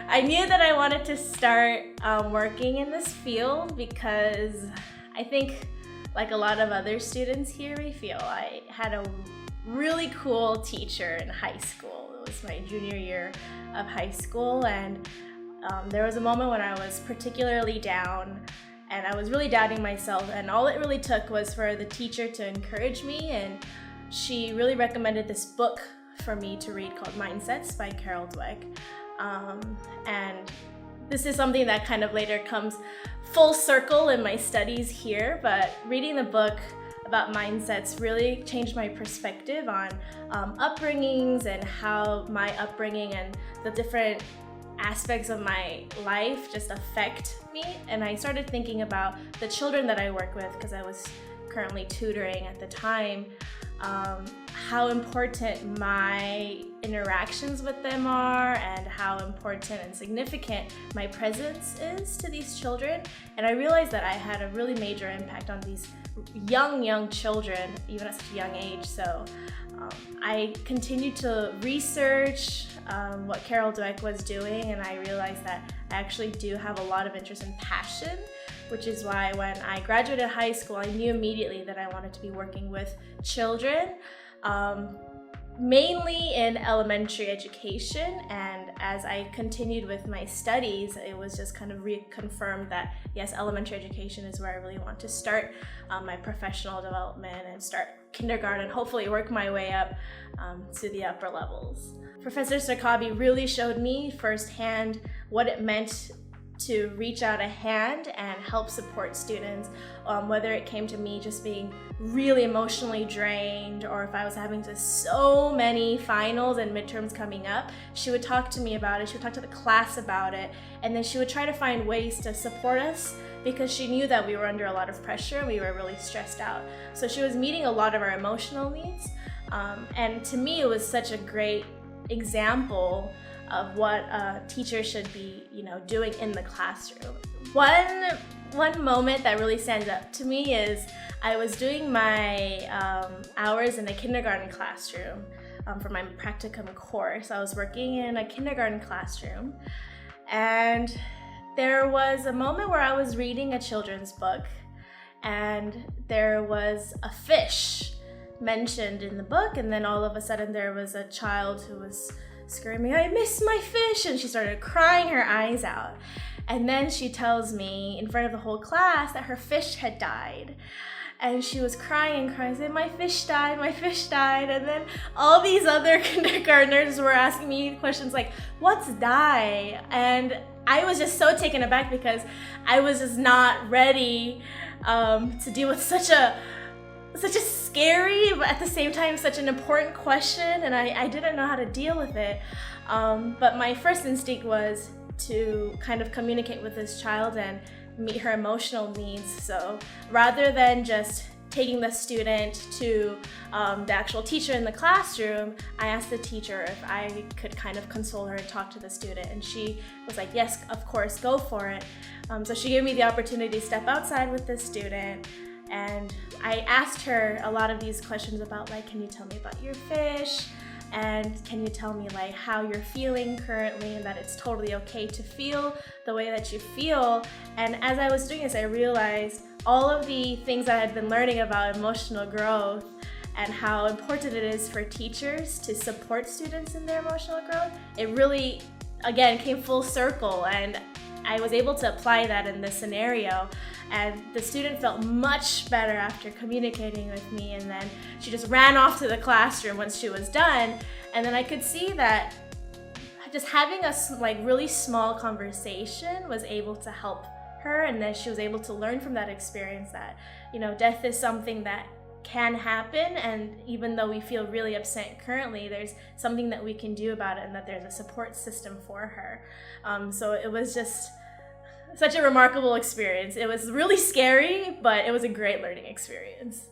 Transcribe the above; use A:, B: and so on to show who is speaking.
A: I knew that I wanted to start working in this field because I think, like a lot of other students here, we feel I had a really cool teacher in high school. It was my junior year of high school, and there was a moment when I was particularly down and I was really doubting myself, and all it really took was for the teacher to encourage me, and she really recommended this book for me to read called Mindsets by Carol Dweck. And this is something that kind of later comes full circle in my studies here, but reading the book about mindsets really changed my perspective on upbringings and how my upbringing and the different aspects of my life just affect me. And I started thinking about the children that I work with, because I was currently tutoring at the time, how important my interactions with them are and how important and significant my presence is to these children. And I realized that I had a really major impact on these young children, even at such a young age. So I continued to research what Carol Dweck was doing, and I realized that I actually do have a lot of interest and passion, which is why when I graduated high school, I knew immediately that I wanted to be working with children, mainly in elementary education. And as I continued with my studies, it was just kind of reconfirmed that yes, elementary education is where I really want to start my professional development and start kindergarten, hopefully work my way up to the upper levels. Professor Sarkabi really showed me firsthand what it meant to reach out a hand and help support students, whether it came to me just being really emotionally drained, or if I was having just so many finals and midterms coming up. She would talk to me about it, she would talk to the class about it, and then she would try to find ways to support us, because she knew that we were under a lot of pressure and we were really stressed out. So she was meeting a lot of our emotional needs, and to me it was such a great example of what a teacher should be, doing in the classroom. One moment that really stands up to me is I was doing my hours in a kindergarten classroom for my practicum course. I was working in a kindergarten classroom, and there was a moment where I was reading a children's book, and there was a fish mentioned in the book, and then all of a sudden there was a child who was screaming, "I miss my fish," and she started crying her eyes out. And then she tells me in front of the whole class that her fish had died. And she was crying, saying, my fish died. And then all these other kindergartners were asking me questions like, what's die? And I was just so taken aback, because I was just not ready to deal with such a scary, but at the same time such an important question, and I didn't know how to deal with it. But my first instinct was to kind of communicate with this child and meet her emotional needs. So rather than just taking the student to the actual teacher in the classroom, I asked the teacher if I could kind of console her and talk to the student, and she was like, yes, of course, go for it. So she gave me the opportunity to step outside with the student, and I asked her a lot of these questions about, like, can you tell me about your fish? And can you tell me, like, how you're feeling currently, and that it's totally okay to feel the way that you feel. And as I was doing this, I realized all of the things that I had been learning about emotional growth and how important it is for teachers to support students in their emotional growth. It really, again, came full circle, and I was able to apply that in this scenario, and the student felt much better after communicating with me, and then she just ran off to the classroom once she was done. And then I could see that just having a really small conversation was able to help her, and then she was able to learn from that experience that, death is something that can happen, and even though we feel really upset currently, there's something that we can do about it, and that there's a support system for her. So it was just such a remarkable experience. It was really scary, but it was a great learning experience.